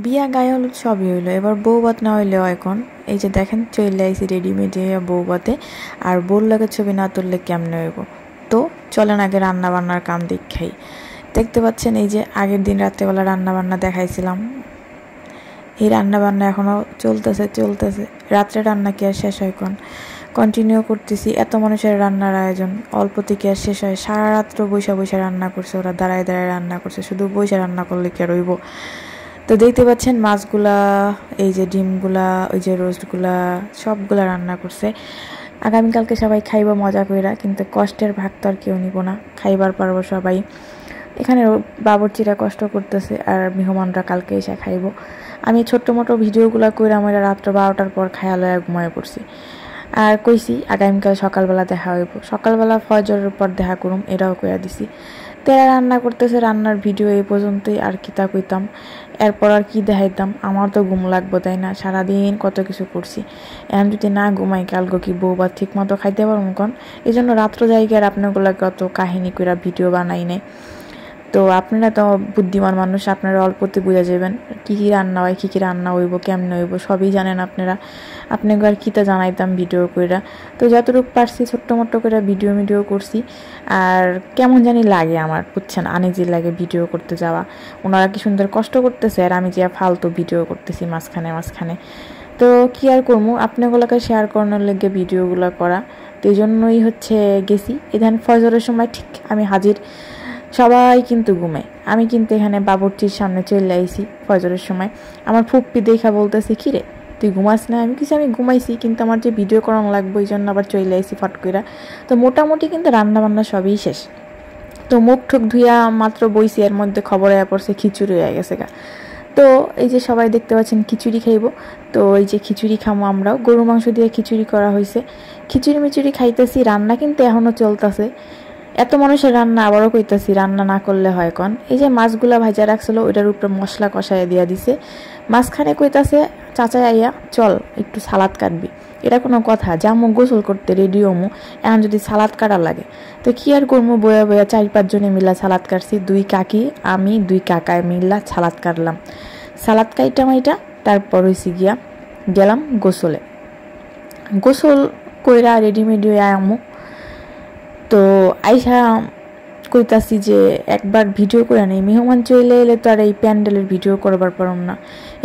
বিয়া গায়ে হলুদ সবই হইলো, এবার বউভাত না হইলেও এখন এই যে দেখেন চলে আইসি রেডিমেড বউভাতে। আর বউর লাগে ছবি না তুললে কেমনে হইব। তো চলেন আগে রান্না বান্নার কাম দেখাই। দেখতে পাচ্ছেন এই যে আগের দিন রাত্রেবেলা রান্না বান্না দেখাইছিলাম, এই রান্না বান্না এখনো চলতেছে। রাত্রে রান্না কি আর শেষ হয়? কন্টিনিউ করতেছি। এত মানুষের রান্নার আয়োজন, অল্প থেকে আর শেষ হয়? সারা রাত্র বৈশা রান্না করছে, ওরা দাঁড়ায় রান্না করছে। শুধু বৈশা রান্না করলে কি আর হইব? তো দেখতে পাচ্ছেন মাছগুলা, এই যে ডিমগুলা, ওই যে রোস্টগুলা, সবগুলা রান্না করছে। আগামীকালকে সবাই খাইব মজা কইরা, কিন্তু কষ্টের ভাগ তো আর কেউ নিব না, খাইবার পারবো সবাই। এখানে বাবুর্চিরা কষ্ট করতেছে আর মেহমানরা কালকে এসে খাইব। আমি ছোট্ট মোটো ভিডিওগুলো কইরা আমরা রাত্র 12টার পর খায়ালয়ে ঘুমায় পড়ছি। আর কইছি আগামীকাল সকালবেলা দেখা হইব, সকালবেলা ফজরের পর দেখা করুম, এটাও কইয়া দিছি। তেরা রান্না করতেছে, রান্নার ভিডিও এই পর্যন্তই। আর কি তা কইতাম, এরপর আর কি দেখাইতাম? আমার তো ঘুম লাগবো, তাই না? সারাদিন কত কিছু করছি, এখন যদি না ঘুমাই কালকে কি বউ বা ঠিক মতো খাইতে পারবো কোন? এই জন্য রাত্র জায়গায় আপনাগুলোকে অত কাহিনী কইরা ভিডিও বানাই নেই। তো আপনারা তো বুদ্ধিমান মানুষ, আপনারা অল্পতে বুঝা যাবেন কী কী রান্না হয়, কী কী রান্না হইব, কেমনে হইব, সবই জানেন আপনারা। আপনাকে আর কী তা জানাইতাম ভিডিও কইরা। তো যতটুকু পারছি ছোট্ট মোট্ট করে ভিডিও করছি। আর কেমন জানি লাগে আমার, বুঝছেন, আনিজি লাগে ভিডিও করতে যাওয়া। ওনারা কি সুন্দর কষ্ট করতেছে আর আমি যে ফালতু ভিডিও করতেছি মাঝখানে। তো কি আর করবো, আপনাগুলোকে শেয়ার করানোর লেগে ভিডিওগুলো করা। তো এই জন্যই হচ্ছে গেছি। এখান ফজরের সময় ঠিক আমি হাজির। সবাই কিন্তু ঘুমে, আমি কিন্তু এখানে বাবুর্চির সামনে চলে আইছি ফজরের সময়। আমার ফুপ্পি দেখা বলতেছে, কি রে তুই ঘুমাস না? আমি ঘুমাইছি, কিন্তু আমার যে ভিডিও করানো লাগবে এই জন্য আবার চলে আইছি ফট কইরা। তো মোটামুটি কিন্তু রান্না বান্না সবই শেষ। তো মুখ ঠুক ধুইয়া মাত্র বইছি, এর মধ্যে খবর আয়া পড়ছে খিচুড়ি হয়ে গেছে গা। তো এই যে সবাই দেখতে পাচ্ছেন খিচুড়ি খাইব। তো এই যে খিচুড়ি খামো আমরাও, গরু মাংস দিয়ে খিচুড়ি করা হয়েছে। খিচুড়ি খাইতেছি, রান্না কিন্তু এখনও চলতেছে। এত মানুষের রান্না, আবারও কইতাছি রান্না না করলে হয় কোন? এই যে মাছগুলা ভাজা রাখছিল ওইটার উপরে মশলা কষাইয়া দিয়া দিছে। মাঝখানে কইতাছে চাচা আইয়া চল একটু সালাদ কাটবি। এটা কোনো কথা? যামু গোসল করতে রেডি হমু, এখন যদি সালাদ কাটা লাগে তো কি আর করবো? বয়া 4-5 জনে মিলা সালাদ কাটছি। 2 কাকি, আমি 2 কাকায় মিল্লা সালাদ কাটলাম। সালাদ কাইটা মাইটা তারপর হইছি গিয়া গেলাম গোসল কইরা রেডিমেডি আমু। তো আইসা কইতাছি যে একবার ভিডিও করে নেই, মেহমান চলে এলে তো আর এই প্যান্ডেলের ভিডিও করবার পারম না।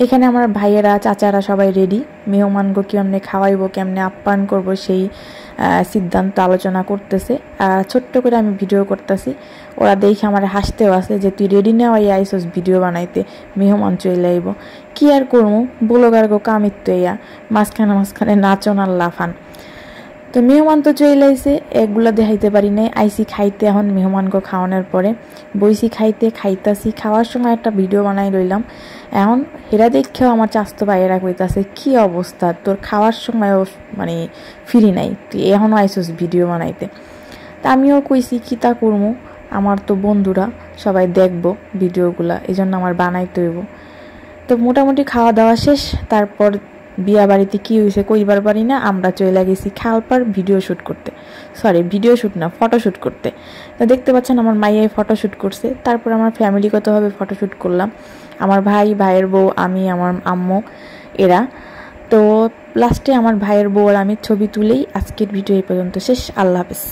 এখানে আমার ভাইয়েরা চাচারা সবাই রেডি, মেহমানগো কেমনে খাওয়াইবো, কেমনে আপ্যায়ন করব সেই সিদ্ধান্ত আলোচনা করতেছে। আর ছোট্ট করে আমি ভিডিও করতেছি, ওরা দেখে আমার হাসতেও আছে যে তুই রেডি নেওয়াই আইসোস ভিডিও বানাইতে, মেহমান চলে আইব। কি আর করবো, ব্লগার কামিত্ব ইয়া মাঝখানে নাচন আর লাফান। তো মেহমান তো চলে আইসে, এগুলা দেখাইতে পারি নাই। আইসি খাইতে, এখন মেহমানকে খাওয়ানোর পরে বইসি খাইতাছি। খাওয়ার সময় একটা ভিডিও বানাই লইলাম। এখন হেরা দেখেও আমার চাস্তো ভাইয়েরা কইতাছে, কি অবস্থা তোর, খাওয়ার সময়ও মানে ফিরি নাই, তুই এখনও আইসোস ভিডিও বানাইতে। তা আমিও কইছি কি তা করবো, আমার তো বন্ধুরা সবাই দেখবো ভিডিওগুলা, এই জন্য আমার বানাইতে হইব। তো মোটামুটি খাওয়া দাওয়া শেষ। তারপর বিয়া বাড়িতে কি হয়েছে কইবার পারি না, আমরা চলে গেছি খালপার ভিডিও শ্যুট না, ফটোশ্যুট করতে। তো দেখতে পাচ্ছেন আমার মাইয়াই ফটোশ্যুট করছে। তারপর আমার ফ্যামিলিগতভাবে ফটোশ্যুট করলাম, আমার ভাইয়ের বউ, আমি, আমার আম্মু, এরা। তো লাস্টে আমার ভাইয়ের বউ আর আমি ছবি তুলেই আজকের ভিডিও এই পর্যন্ত শেষ। আল্লাহ হাফেজ।